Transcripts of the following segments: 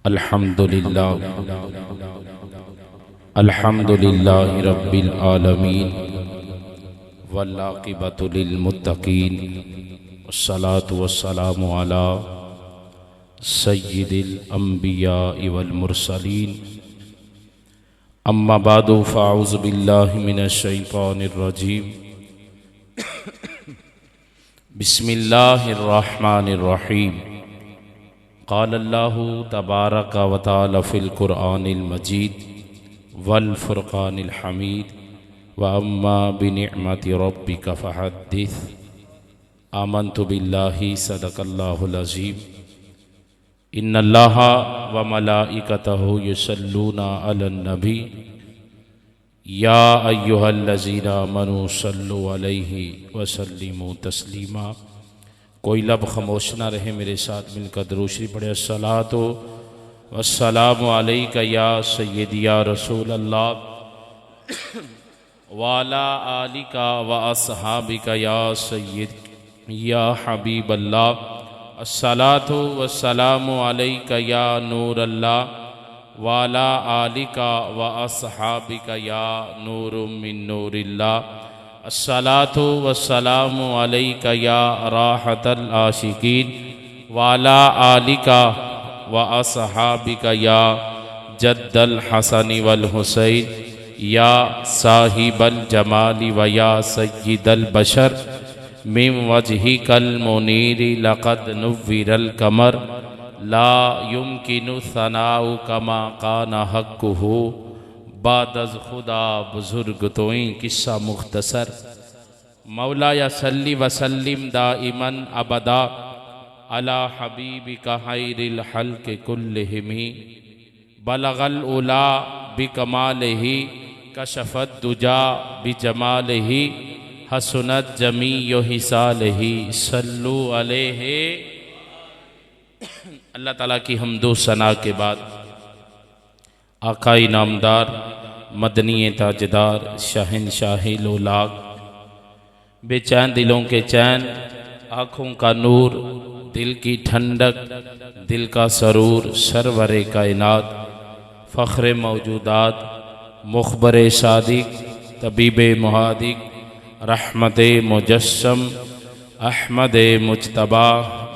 अल्हम्दुलिल्लाह अल्हम्दुलिल्लाहि रब्बिल आलमीन वल आक़िबतु लिल मुत्तक़ीन वस्सलातु वस्सलामु अला सय्यिदिल अंबिया वल मुरसलीन अम्मा बादु फ़अऊज़ु बिल्लाहि मिनश शैतानिर रजीम बिस्मिल्लाहिर रहमानिर रहीम क़ाल अल्लाहु तबारक व तआला फ़िल क़ुरआनिल मजीद वल फ़ुरक़ानिल हमीद व अम्मा बिनिअमति रब्बिका फ़हद्दिस आमन्तु बिल्लाहि सदक़ल्लाहुल अज़ीम इन्नल्लाहा व मलाइकतहु युसल्लूना अलन नबी या अय्युहल्लज़ीना आमनू सल्लु अलैहि व सल्लिमू तस्लीमा। कोई लब खामोश ना रहे, मेरे साथ मिलकर दुरूद शरीफ पढ़े। अस्सलातु वस्सलामु अलैका या सय्यदी या रसूल अल्लाह व अला आलिका व अस्हाबिका या सय्यद या हबीब अल्लाह। अस्सलातु वस्सलामु अलैका या नूर अल्लाह व अला आलिका व अस्हाबिका या नूरुम मिन नूरिल्लाह। अस्सलातु वस्सलामु अलैका या राहतल आशिकीन व अला आलिका व अस्हाबिका या जद्दल हसन वल हुसैन या साहिबल जमाली व या सय्यिदल बशर मिन वजहिकल मुनीरी लक़द नुव्विरल कमर ला युमकिनु सनाउ कमा काना हक़्क़ुहु बादज़ खुदा बुजुर्ग तोई। किस्सा मुख्तसर। मौला या सल्ली वसल्लिम दाइमन अबदा अला हबीबिका खैरिल हल्क़ि कुल्लिहिम बलगल उला बिकमालिही कशफत दुजा बिजमालिही हसनत जमीउ हिसालिही सल्लु अलैहि। अल्लाह ताला की हम्दो सना के बाद आकाई नामदार मदनी ताजदार शहनशाही लोलाग बेचैन दिलों के चैन, आँखों का नूर, दिल की ठंडक, दिल का सरूर, सरवरे कायनात, फ़ख्रे मौजूदात, मुखबरे सादिक, तबीबे मुहादिक, रहमते मुजस्सम, अहमदे मुज्तबा,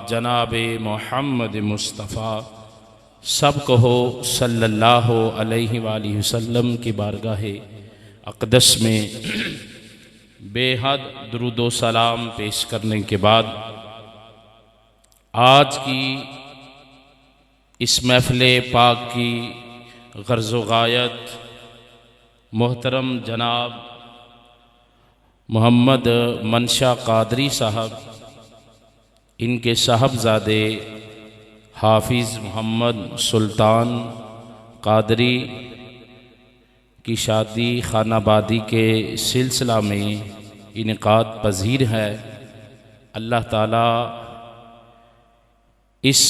जनाबे मोहम्मद मुस्तफ़ा सब कहो सल्लल्लाहु अलैहि वसल्लम की बारगाहे अक़दस में बेहद दुरूद सलाम पेश करने के बाद आज की इस महफ़िल पाक की गर्ज़ व गायत मोहतरम जनाब मोहम्मद मंशा कादरी साहब, इनके साहबजादे हाफिज़ मोहम्मद सुल्तान कादरी की शादी खानाबादी के सिलसिला में इनकाद पज़ीर है। अल्लाह ताला इस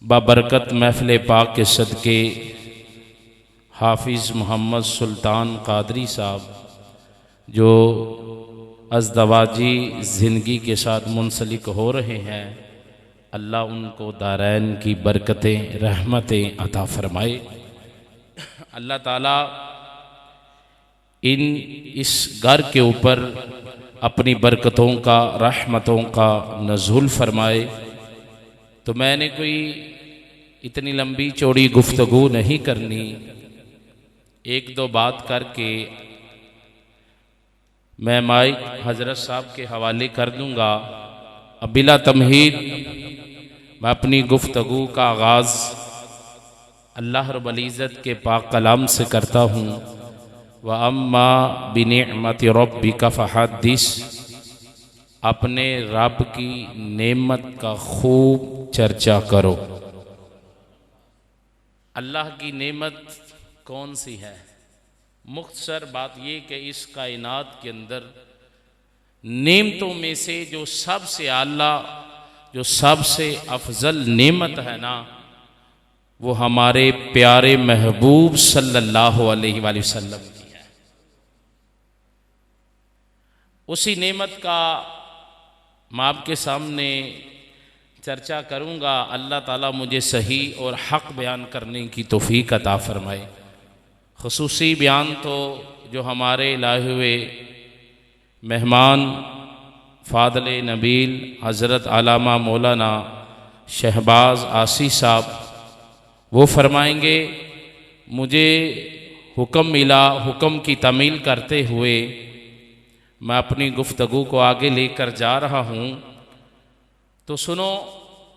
बाबरकत महफ़िल पाक के सदक़े हाफिज़ मोहम्मद सुल्तान कादरी साहब जो अज़दवाजी ज़िंदगी के साथ मुंसलिक हो रहे हैं, अल्लाह उनको दारैन की बरकतें रहमतें अता फरमाए। अल्लाह ताला इस घर के ऊपर अपनी बरकतों का, रहमतों का नज़ुल फरमाए। तो मैंने कोई इतनी लंबी चौड़ी गुफ्तगू नहीं करनी, एक दो बात करके मैं माइक हज़रत साहब के हवाले कर दूँगा। अब बिला तमहीद मैं अपनी गुफ्तगू का आगाज़ अल्लाह रब्बुल इज़्ज़त के पाक कलाम से करता हूँ। व अम्मा बिनिअमति रब्बिका फ़हद्दिस, अपने रब की नेमत का खूब चर्चा करो। अल्लाह की नेमत कौन सी है? मुख्तसर बात ये कि इस कायनात के अंदर नेमतों में से जो सबसे आला, जो सबसे अफजल नेमत है ना, वो हमारे प्यारे महबूब सल्लल्लाहु अलैहि वसल्लम की है। उसी नेमत का मैं आपके सामने चर्चा करूँगा। अल्लाह ताला मुझे सही और हक़ बयान करने की तौफ़ीक अता फ़रमाए। ख़ुसूसी बयान तो जो हमारे लाए हुए मेहमान फ़ादल नबील हज़रत आलामा मौलाना शहबाज आसी साहब वो फरमाएंगे। मुझे हुक्म मिला, हुक्म की तमील करते हुए मैं अपनी गुफ्तगू को आगे लेकर जा रहा हूँ। तो सुनो,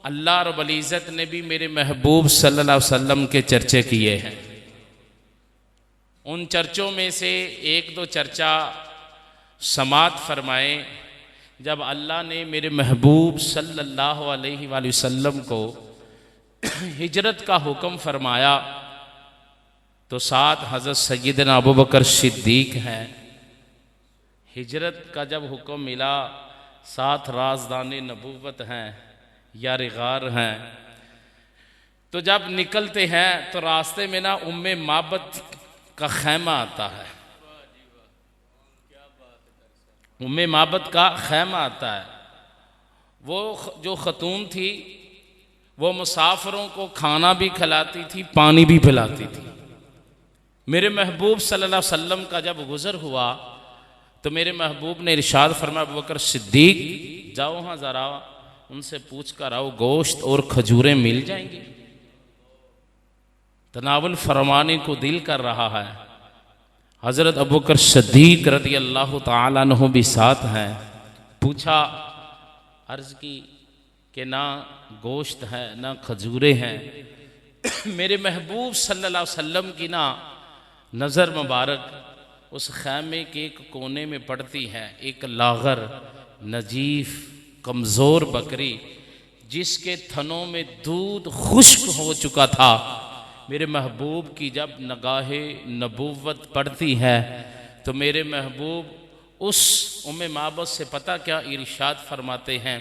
अल्लाह रब्बुल इज़्ज़त ने भी मेरे महबूब सल्लल्लाहु अलैहि वसल्लम के चर्चे किए हैं। उन चर्चों में से एक दो चर्चा समात फरमाए। जब अल्लाह ने मेरे महबूब सल्लल्लाहु अलैहि वसल्लम को हिजरत का हुक्म फरमाया तो साथ हज़रत सय्यदना अबू बकर सिद्दीक हैं। हिजरत का जब हुक्म मिला साथ राज़दाने नबूवत हैं, यार गार हैं। तो जब निकलते हैं तो रास्ते में ना उम्मे माबद का खैमा आता है। उम्मे माबद का खैमा आता है। वो जो खतून थी वो मुसाफिरों को खाना भी खिलाती थी, पानी भी पिलाती थी। मेरे महबूब सल्लल्लाहु अलैहि वसल्लम का जब गुज़र हुआ तो मेरे महबूब ने इरशाद फरमाया, अबू बकर सिद्दीक जाओ वहाँ ज़रा उनसे पूछ कर आओ गोश्त और खजूरें मिल जाएंगी। तनावुल फरमाने को दिल कर रहा है। हज़रत अबू बकर सिद्दीक रज़ी अल्लाह तआला अन्हु भी साथ हैं। पूछा, अर्ज़ की कि ना गोश्त है ना खजूरें हैं। मेरे महबूब सल्लल्लाहु अलैहि वसल्लम की ना नज़र मुबारक उस खैमे के एक कोने में पड़ती है। एक लागर नजीफ कमज़ोर बकरी जिसके थनों में दूध खुश्क हो चुका था। मेरे महबूब की जब नगाहे नबूवत पड़ती है तो मेरे महबूब उस उम्मे माबद से पता क्या इरशाद फरमाते हैं,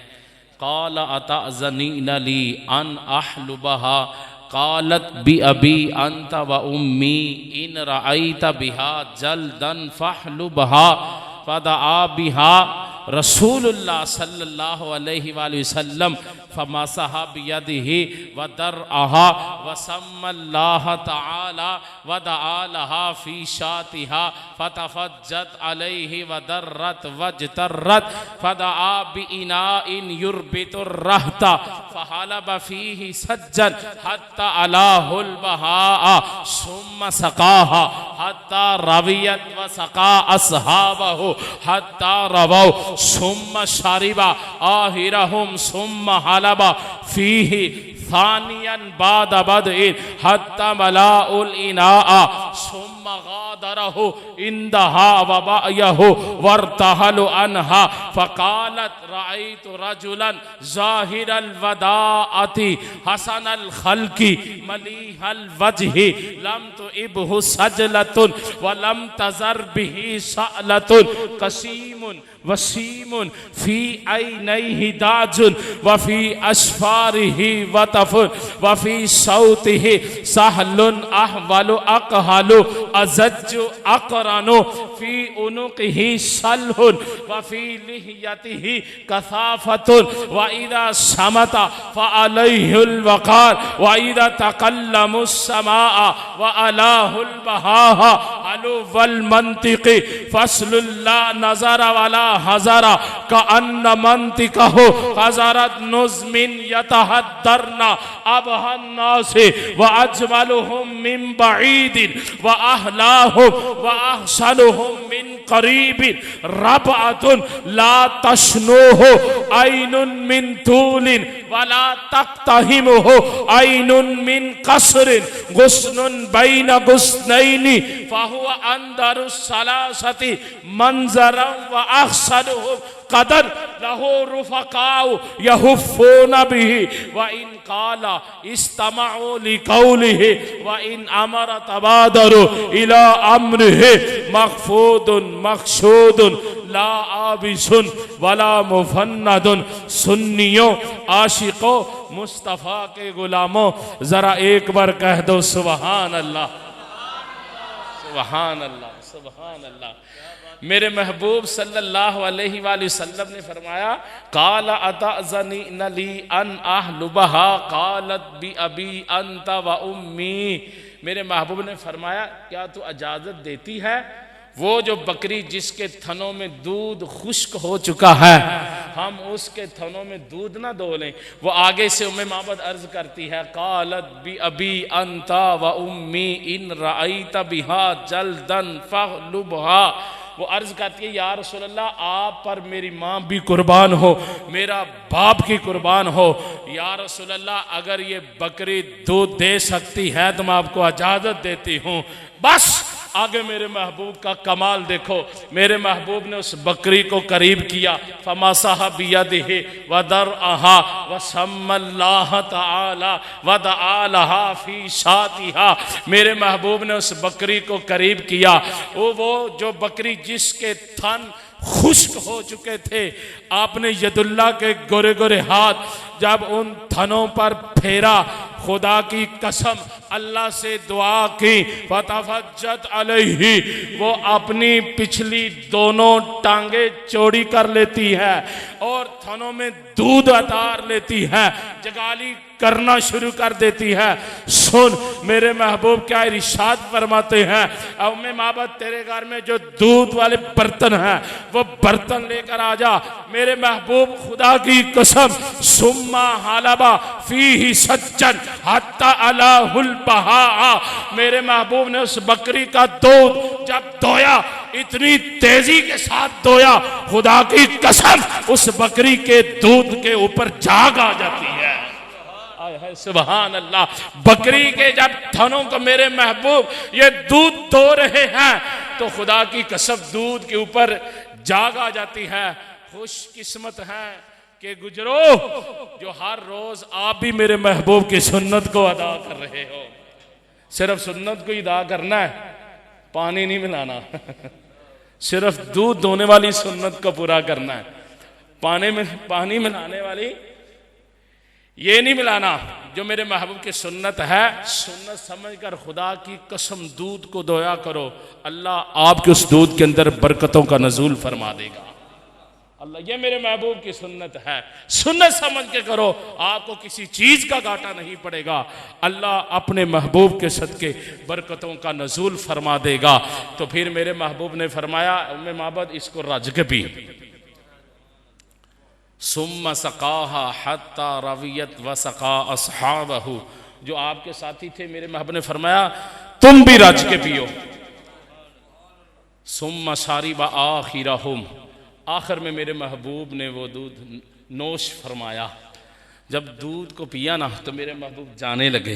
क़ाल अताज़नीना ली अन अहलुबहा क़ालत बि अबी अंत व उम्मी इन रअयत बिहा जल्दन फहलुबहा फदआ बिहा रसूलुल्लाह सल्लल्लाहु अलैहि वसल्लम फमसहा बियदिही व दरअहा व सम्मल्लाह तआला व दआ लहा फी शातिहा फतफज्जत अलैहि व दर्रत वजतरत फदआ बिइनाइन युरबितुर रहता फहलब फीही सज्जन हत्ता अलाहुल बहा सुम्मा सकाहा हत्ता रवियत व सका असहाबहु हत्ता रवौ सुम्मा शारिबा आहिरहुम सुम्मा हलबा फीही सानियन बाद बदइन हत्ता मलाउल इनाआ सुम्मा गादरहु इंदहा व बायहु वर्तहलु अनहा फकालत रअयतु रजुलन ज़ाहिरल वदाअति हसनल खल्की मलीहल वजहि लम तुइबहु सजलतुन व लम तज़र बिही सअलतुन कसीमुन वसीमुन फी ऐनैहि दाजुन व फी अशफारिहि वतफुन व फी सौतिहि सहलुन अहवलु अकहलु अज़ज्जु अक़रनु फी उनुक़िहि सलहुन व फी लिह्यतिहि कसाफ़तुन व इज़ा समता फ़अलैहिल वक़ार व इज़ा तकल्लमुस समाअ व अलाहुल बहाहा अलु वल मंतिक़ि फ़स्लुल ला नज़र वला हज़रा का अन्न मंतिक़हु हज़रत नुज़्मिन यतहद्दरना अबहन्ना से व अजमलुहुम मिन बईदिन व अहलाहुम व अहसनुहुम मिन करीबिन रबअतुन ला तशनुहु ऐनुन मिन तूलिन वला तक्तहिमुहु ऐनुन मिन कसरिन गुस्नुन बैन गुस्नैनि फहुवा अंदरुस सलासति मंज़रन व अहसनुहुम कदर लहु रुफ़क़ाउ यहुफ़्फ़ून बिही व इन क़ाला इस्तमअू लिक़ौलिही व इन अमर तबादरू इला अम्रिही मख़फ़ूदुन मक़सूदुन ला आबिसुन वला मुफ़न्नदुन। सुन्नियों, आशिकों, मुस्तफ़ा के गुलामों, ज़रा एक बार कह दो सुबहान अल्लाह। सुभान अल्लाह, सुभान अल्लाह। मेरे महबूब सल्लल्लाहु अलैहि वसल्लम ने फरमाया, काला अताज़नी नली अन आहलुबहा कालत बी अबी अंता व उम्मी। मेरे महबूब ने फरमाया, क्या तू इजाज़त देती है वो जो बकरी जिसके थनों में दूध खुश्क हो चुका है, हम उसके थनों में दूध ना दो लें। वो आगे से उम्मे माबद अर्ज करती है, कालत बी अबी अंता व उम्मी इन रअयत बिहा जल्दन फहलुबहा। वो अर्ज करती है, या रसूल अल्लाह, आप पर मेरी माँ भी कुर्बान हो, मेरा बाप की कुर्बान हो। या रसूल अल्लाह, अगर ये बकरी दूध दे सकती है तो मैं आपको इजाज़त देती हूँ। बस आगे मेरे महबूब का कमाल देखो। मेरे महबूब ने उस बकरी को करीब किया, फमासाहा बियदिही वदरअहा वसम्मल्लाह तआला वदआलहा फी शातिहा। मेरे महबूब ने उस बकरी को करीब किया। वो जो बकरी जिसके थन खुश्क हो चुके थे, आपने यदुल्ला के गोरे गोरे हाथ जब उन थनों पर फेरा, खुदा की कसम अल्लाह से दुआ की, फतफज्जत अलैहि, वो अपनी पिछली दोनों टांगे चौड़ी कर लेती है और थनों में दूध उतार लेती है, जगाली करना शुरू कर देती है। सुन मेरे महबूब क्या इरशाद फरमाते हैं, अब मैं माबद तेरे घर में जो दूध वाले बर्तन हैं वो बर्तन लेकर आ जा। मेरे महबूब खुदा की कसम, सुम्मा हालाबा फीही सज्जन हत्ता अलाहुल बहा। मेरे महबूब ने उस बकरी का दूध जब दोया, इतनी तेजी के साथ दोया, खुदा की कसम उस बकरी के दूध के ऊपर जाग आ जाती है। सुभान अल्लाह। बकरी के जब थनों को मेरे महबूब ये दूध दो रहे हैं तो खुदा की कसम दूध के ऊपर जाग आ जाती है। खुश किस्मत है कि गुजरो जो हर रोज आप भी मेरे महबूब की सुन्नत को अदा कर रहे हो। सिर्फ सुन्नत को अदा करना है, पानी नहीं मिलाना सिर्फ दूध दोने वाली सुन्नत को पूरा करना है, पानी मिलाने वाली ये नहीं मिलाना। जो मेरे महबूब की सुन्नत है, सुन्नत समझकर खुदा की कसम दूध को दोया करो, अल्लाह आपके उस दूध के अंदर बरकतों का नजूल फरमा देगा। अल्लाह, ये मेरे महबूब की सुन्नत है, सुन्नत समझ के करो, आपको किसी चीज का घाटा नहीं पड़ेगा। अल्लाह अपने महबूब के सदके बरकतों का नजूल फरमा देगा। तो फिर मेरे महबूब ने फरमाया, उम्मे माबद इसको रज के पी। सुम्मा सकाहा हत्ता रवियत व सका अस्हाबहु। जो आपके साथी थे मेरे महबूब ने फरमाया, तुम भी रज के पियो। सुम्मा शारिबा आखिरहुम, आखिर में मेरे महबूब ने वो दूध नोश फरमाया। जब दूध को पिया ना तो मेरे महबूब जाने लगे,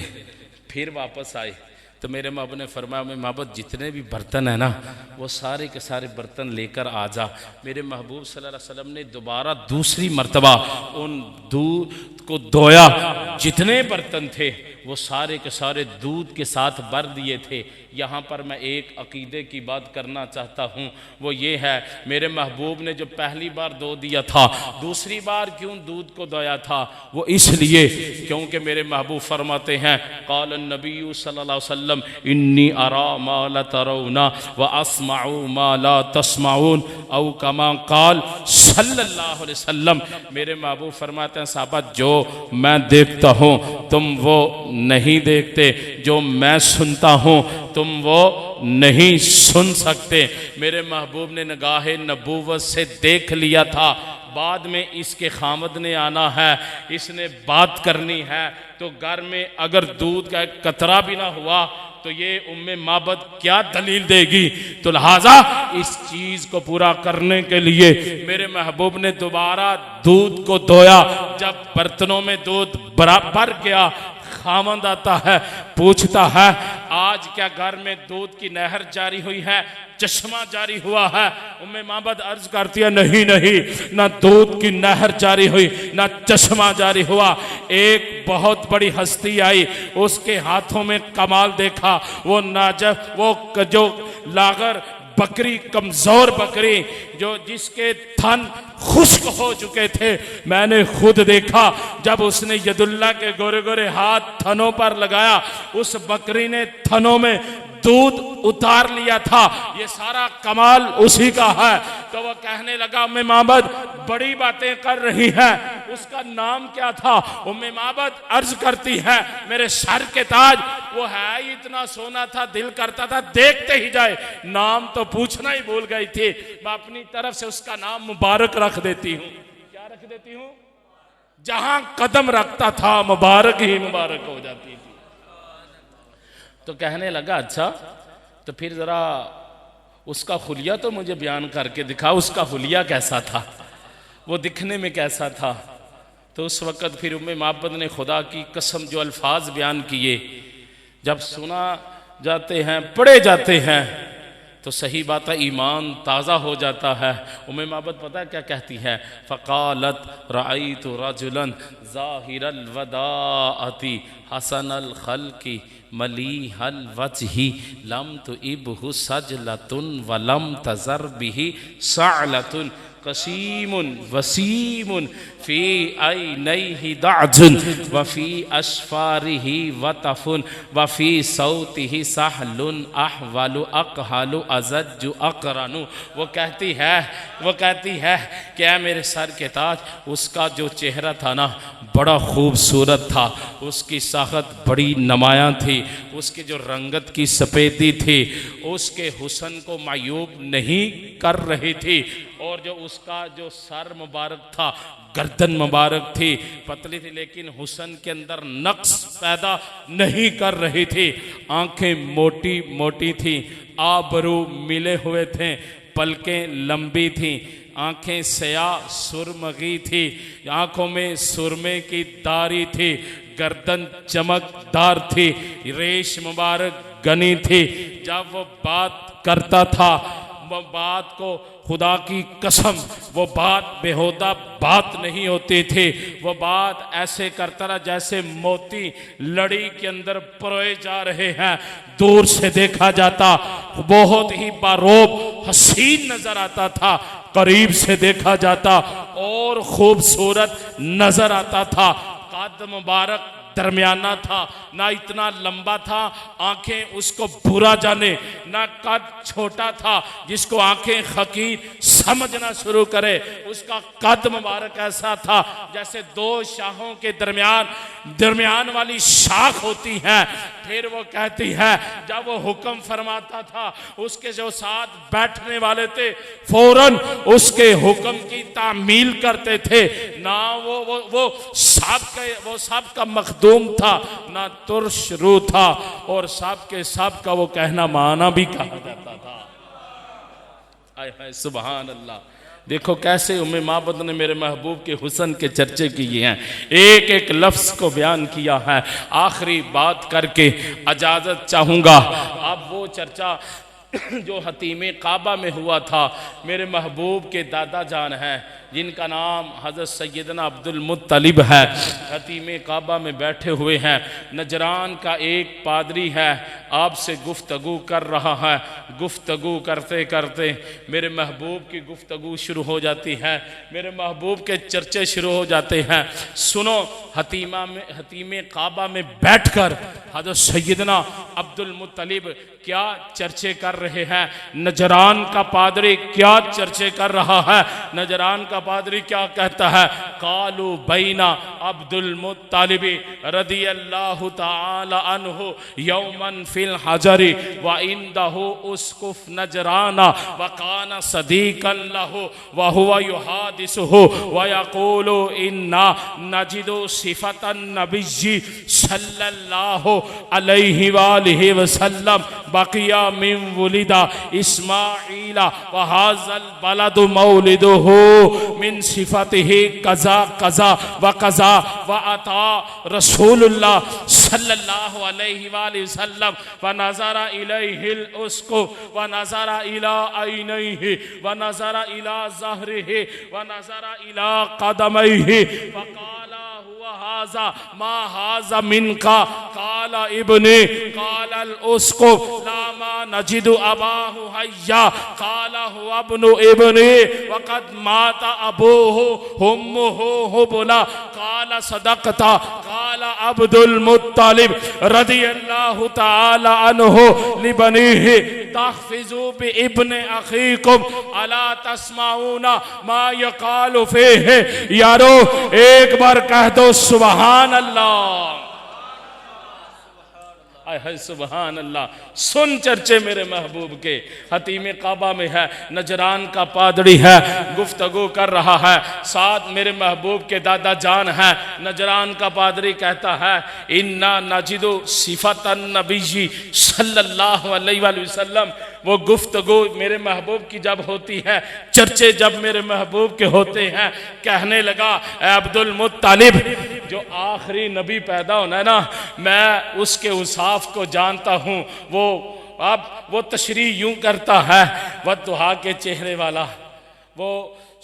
फिर वापस आए तो मेरे महबूब ने फरमाया, मैं महबूब जितने भी बर्तन है ना वो सारे के सारे बर्तन लेकर आ जा। मेरे महबूब सल्लल्लाहु अलैहि वसल्लम ने दोबारा दूसरी मर्तबा उन दूध को धोया, जितने बर्तन थे वो सारे के सारे दूध के साथ भर दिए थे। यहाँ पर मैं एक अकीदे की बात करना चाहता हूँ, वो ये है, मेरे महबूब ने जो पहली बार धो दिया था, दूसरी बार क्यों दूध को धोया था? वो इसलिए क्योंकि मेरे महबूब फरमाते हैं, क़ाल नबी सल्लल्लाहु अलैहि वसल्लम इन्नी अरा मा ला तरौना व अस्माउ मा ला तस्माउन औ कमा क़ाल सल्लल्लाहु अलैहि वसल्लम। मेरे महबूब फरमाते हैं, साहबा जो मैं देखता हूँ तुम वो नहीं देखते, जो मैं सुनता हूँ तुम वो नहीं सुन सकते। मेरे महबूब ने निगाहे नबूवत से देख लिया था, बाद में इसके खामद ने आना है, इसने बात करनी है, तो घर में अगर दूध का एक कतरा भी ना हुआ तो ये उम्मे माबद क्या दलील देगी? तो लिहाजा इस चीज को पूरा करने के लिए मेरे महबूब ने दोबारा दूध को धोया। जब बर्तनों में दूध बराबर गया, खामंद आता है, पूछता है, आज क्या घर में दूध की नहर जारी हुई है, चश्मा जारी हुआ है? उम्मे माबद अर्ज करती है, नहीं नहीं, ना दूध की नहर जारी हुई ना चश्मा जारी हुआ। एक बहुत बड़ी हस्ती आई, उसके हाथों में कमाल देखा, वो नाजफ, वो जो लागर बकरी, कमजोर बकरी, जो जिसके थन खुश्क हो चुके थे, मैंने खुद देखा। जब उसने यदुल्ला के गोरे गोरे हाथ थनों पर लगाया, उस बकरी ने थनों में दूध उतार लिया था, ये सारा कमाल उसी का है। तो वो कहने लगा उम्मे माबद बड़ी बातें कर रही है, उसका नाम क्या था? उम्मे माबद अर्ज करती है मेरे सर के ताज, वो है ही इतना सोना था, दिल करता था देखते ही जाए, नाम तो पूछना ही भूल गई थी। मैं अपनी तरफ से उसका नाम मुबारक रख देती हूँ। क्या रख देती हूँ? जहां कदम रखता था मुबारक ही मुबारक हो जाती थी। तो कहने लगा अच्छा तो फिर जरा उसका हुलिया तो मुझे बयान करके दिखा, उसका हुलिया कैसा था, वो दिखने में कैसा था। तो उस वक़्त फिर उम्मे माबद ने खुदा की कसम जो अल्फाज बयान किए जब सुना जाते हैं, पढ़े जाते हैं, तो सही बात है ईमान ताज़ा हो जाता है। उम्मे माबद पता है क्या कहती है? फ़क़ालत रअयतु रजुलन ज़ाहिरल वदाअति हसनल खल्क़ि मलीहल वजहि लम तुइबहु सजलतुन वलम तज़र बिही सअलतुन कसीमुन वसीमुन फ़ी ऐनैहि दअजुन वफ़ी अशफ़ारिहि वतफ़ुन वफ़ी सौतिहि सहलुन अहवलु अक़हलु अज़ज्जु अक़रनु। वो कहती है कि ऐ मेरे सर के ताज, उसका जो चेहरा था ना बड़ा खूबसूरत था, उसकी साखत बड़ी नुमायाँ थी, उसकी जो रंगत की सफ़ेदी थी उसके हुस्न को मायूब नहीं कर रही थी, और जो उसका जो सर मुबारक था, गर्दन मुबारक थी, पतली थी, लेकिन हुस्न के अंदर नक्स पैदा नहीं कर रही थी। आंखें मोटी मोटी थी, आबरू मिले हुए थे, पलकें लंबी थी, आंखें सया सुरमगी थी, आंखों में सुरमे की दारी थी, गर्दन चमकदार थी, रेश मुबारक गनी थी। जब वो बात करता था वो बात को खुदा की कसम वो बात बेहुदा बात नहीं होती थी, वो बात ऐसे करता रहा जैसे मोती लड़ी के अंदर परोए जा रहे हैं। दूर से देखा जाता बहुत ही बारोब हसीन नजर आता था, करीब से देखा जाता और खूबसूरत नजर आता था। कद मुबारक दरमियाना था, ना इतना लंबा था आंखें उसको बुरा जाने, ना कद छोटा था जिसको आंखें हकीर समझना शुरू करे। उसका कद मुबारक ऐसा था जैसे दो शाहों के दरमियान वाली शाख होती है। फिर वो कहती है जब वो हुक्म फरमाता था उसके जो साथ बैठने वाले थे फौरन उसके हुक्म की तामील करते थे। ना वो सब का मखदूम था, ना तुर्श रू था, और सब के सब का वो कहना माना भी कहा जाता था। आय हाय सुभान अल्लाह। देखो कैसे उम्मे माबद ने मेरे महबूब के हुस्न के चर्चे किए हैं, एक एक लफ्ज़ को बयान किया है। आखिरी बात करके इजाज़त चाहूँगा। अब वो चर्चा जो हतीमे काबा में हुआ था, मेरे महबूब के दादा जान हैं जिनका नाम हज़रत सैयदना अब्दुल मुत्तलिब है, हतीमे काबा में बैठे हुए हैं। नजरान का एक पादरी है, आपसे गुफ्तगू कर रहा है। गुफ्तगू करते करते मेरे महबूब की गुफ्तगू शुरू हो जाती है, मेरे महबूब के चर्चे शुरू हो जाते हैं। सुनो, हतीमे काबा में बैठकर हज़रत सैयदना अब्दुल मुत्तलिब क्या चर्चे कर रहे हैं, नजरान का पादरी क्या चर्चे कर रहा है। नजरान का पादरी क्या कहता है? कालू बैना अब्दुल मुत्तलिबी रदियल्लाहु ताला अन्हु यौमन फिल हजरी व इंदहु उसकुफ नजराना व काना सदीकन लहु व हुवा युहादिसुहु व यक़ूलु इन्ना नजिदु सिफतन नबिय्यि सल्लल्लाहु अलैहि वालिहि वसल्लम बकिया मिन वुलिदा इस्माईला व हाज़ल बलदु मौलिदुहु मिन सिफतिही कज़ा कज़ा व कज़ा व अता रसूलुल्लाह सल्लल्लाहु अलैहि वसल्लम व नज़रा इलैहिल उसकु व नज़रा इला ऐनैहि व नज़रा इला ज़हरिही व नज़रा इला क़दमैहि व क़ाला हुवा हाजा मा हाजा मिनका काला इब्नी काला उसकुफ लामा नजिदु अबाहु हय्या काला हुवा इब्नु इब्नी वक़द माता अबूहु हुम्मुहु हुबला काला सदक़ता काला अब्दुल मुत्तलिब रज़ियल्लाहु तआला अन्हु लिबनीहि तहफ़िज़ू बि इब्न अख़ीकुम अला तस्माऊना मा यक़ालु फ़ीहि। यारो एक बार कह दो सुबहान अल्लाह। है सुबहान अल्लाह। सुन चर्चे मेरे महबूब के। हतीम काबा में है, नजरान का पादरी है, गुफ्तगू कर रहा है, साथ मेरे महबूब के दादा जान है। नजरान का पादरी कहता है इन्ना नजिदु सिफतन नबी सल्लल्लाहु अलैहि वसल्लम। वो गुफ्तगू मेरे महबूब की जब होती है, चर्चे जब मेरे महबूब के होते हैं, कहने लगा अब्दुल मुत्तलिब जो आखिरी नबी पैदा होना है ना, मैं उसके उसाफ को जानता हूँ। वो तशरीह यूं करता है, वह दुहा के चेहरे वाला, वो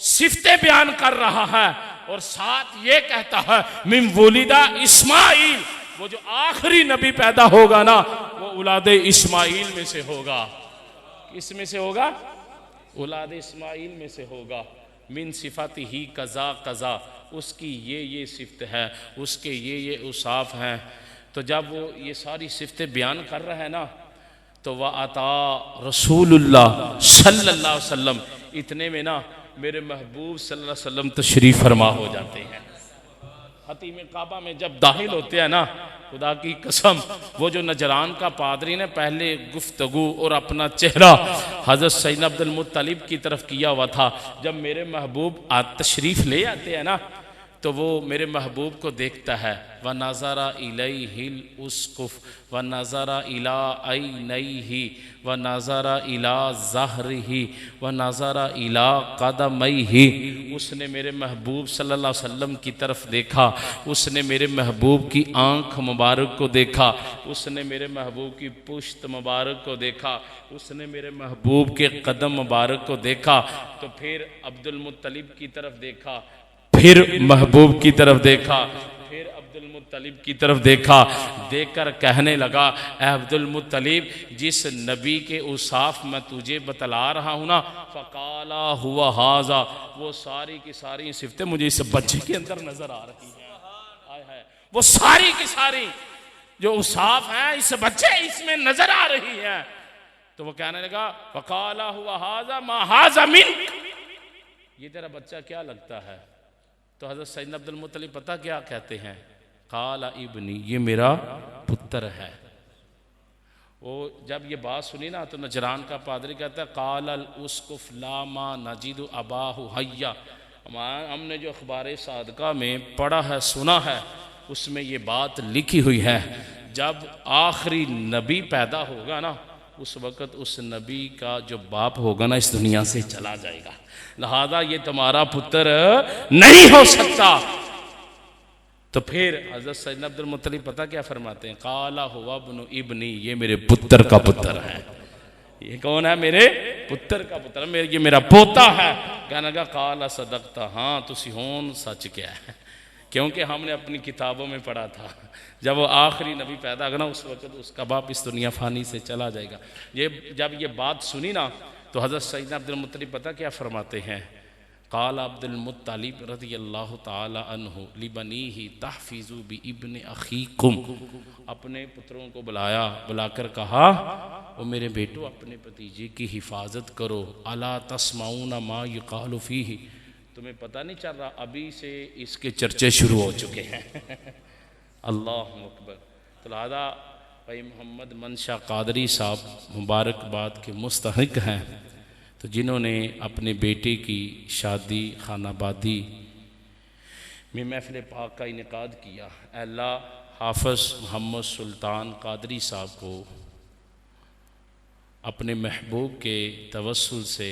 सिफते बयान कर रहा है और साथ ये कहता है मिन वुलिदा इस्माइल। वो जो आखिरी नबी पैदा होगा ना, वो औलाद इस्माइल में से होगा। किस में से होगा? औलाद इस्माइल में से होगा। मिन सिफाती ही कज़ा कज़ा, उसकी ये सिफ्त है, उसके ये उसाफ हैं। तो जब वो ये सारी सिफ्तें बयान कर रहा है ना, तो वह अता रसूलुल्लाह सल्लल्लाहु अलैहि वसल्लम, इतने में ना मेरे महबूब सल्लल्लाहु अलैहि वसल्लम तशरीफ़ फरमा हो जाते हैं। हतीम काबा में जब दाखिल होते हैं ना, खुदा की कसम, वो जो नजरान का पादरी ने पहले गुफ्तगू और अपना चेहरा हज़रत सैयदना अब्दुल मुत्तलिब की तरफ किया हुआ था। जब मेरे महबूब तशरीफ़ ले आते हैं ना, तो वो मेरे महबूब को देखता है। व नज़रा इलैहिल उसकुफ व नज़रा इला ऐनैहि व नज़रा इला ज़हरिही व नज़रा इला क़दमैहि। उसने मेरे महबूब सल्लल्लाहु अलैहि वसल्लम की तरफ देखा, उसने मेरे महबूब की आँख मुबारक को देखा, उसने मेरे महबूब की पुश्त मुबारक को देखा, उसने मेरे महबूब के कदम मुबारक को देखा। तो फिर अब्दुल मुत्तलिब की तरफ देखा, फिर महबूब की तरफ देखा, फिर अब्दुल मुत्तलिब की तरफ देखा। देखकर कहने लगा अब्दुल मुत्तलिब, जिस नबी के उसाफ मैं तुझे बतला रहा हूँ ना, फ़काला हुआ हाजा, वो सारी की सारी सिफ्तें मुझे इस बच्चे के अंदर नजर आ रही हैं। वो सारी की सारी जो उसाफ हैं इस बच्चे इसमें नजर आ रही हैं। तो वो कहने लगा फ़काला हुआ हाजा मा हाजा मिन्क, ये तेरा बच्चा क्या लगता है? तो हज़रत सैयदना अब्दुल मुत्तलिब पता क्या कहते हैं? काला इब्नी, ये मेरा पुत्र है। वो जब ये बात सुनी ना, तो नजरान का पादरी कहता है कालल उसकुफ लामा नजिदु अबाहु हय्या। हमने जो अखबार सादका में पढ़ा है, सुना है, उसमें ये बात लिखी हुई है, जब आखिरी नबी पैदा होगा ना, उस वक़्त उस नबी का जो बाप होगा ना, इस दुनिया से चला जाएगा। लिहाजा ये तुम्हारा पुत्र नहीं हो सकता। तो फिर हज़रत सैयदना अब्दुल मुत्तलिब पता क्या फरमाते हैं? काला हुवा इब्नु इब्नी, ये मेरे पुत्र का पुत्र है। ये कौन है? मेरे पुत्र का पुत्र, ये मेरा पोता है। कहने लगा काला सदकता, हाँ तुसी होन सच क्या है, क्योंकि हमने अपनी किताबों में पढ़ा था जब वो आखिरी नबी पैदा होगा ना, उस वक्त उसका बाप इस दुनिया फानी से चला जाएगा। जब ये बात सुनी ना, तो हज़रत सैयदना अब्दुल मुत्तलिब पता क्या फरमाते हैं? काला अब्दुल मुत्तलिब रज़ियल्लाहु ताला अन्हु लिबनीही तहफ़िज़ू बि इब्न अख़ीकुम। अपने पुत्रों को बुलाकर कहा, वो मेरे बेटो अपने भतीजे की हिफाजत करो। अला तस्माऊना मा युक़ालु फ़ीही, तुम्हें पता नहीं चल रहा, अभी से इसके चर्चे शुरू हो चुके हैं। अल्लाहु अकबर। तो लिहाजा भाई मोहम्मद मंशा कादरी साहब मुबारकबाद के मुस्तहिक हैं, तो जिन्होंने अपने बेटे की शादी खानाबादी में महफ़िल पाक का इनेकाद किया। अल्लाह हाफ़िज़ मोहम्मद सुल्तान कादरी साहब को अपने महबूब के तवस्सुल से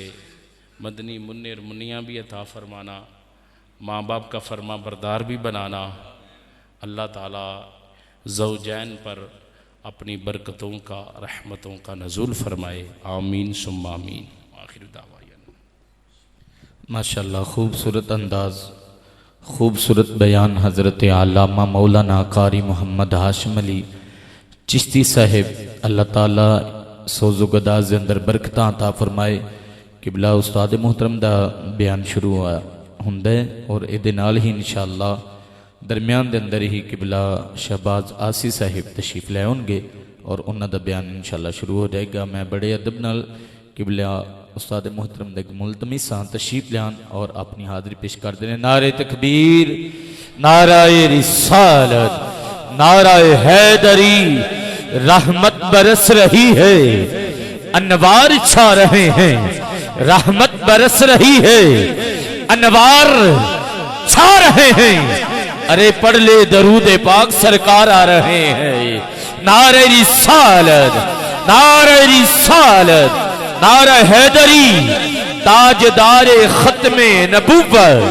मदनी मुन्निर मुनिया भी अता फरमाना, माँ बाप का फरमा बरदार भी बनाना। अल्लाह ताला ज़ौजैन पर अपनी बरकतों का, रहमतों का नज़ूल फरमाए। आमीन सुम्मा आमीन। आखिर दावा। माशाअल्लाह, खूबसूरत अंदाज़, खूबसूरत बयान हज़रत आल्लामा मौलाना कारी मोहम्मद हाशिम अली चिश्ती साहिब अल्लाह ताला सोज़ुगदाज अंदर बरकत अता फरमाए। किबला उस्ताद मोहतरम दा बयान शुरू हुंदा है और इहदे नाल ही इंशाअल्लाह दरमियान दे अंदर ही किबला शहबाज आसी साहिब तशरीफ ले आउणगे और उन्हां दा बयान इंशाअल्लाह शुरू हो जाएगा। मैं बड़े अदब नाल किबला उस्ताद मोहतरम दे मुल्तमिस हां तशरीफ लियान और अपनी हाज़री पेश कर देने। नारे तकबीर, नाराए रिसालत, नाराए हैदरी, रहमत बरस रही है, अनवार छा रहे हैं, रहमत बरस रही है, अनवार छा रहे हैं। अरे पढ़ ले दरूद पाक सरकार आ रहे हैं। नारे रिसालत, नारे रिसालत, नारा हैदरी, ताजदारे खत्मे नबूवत,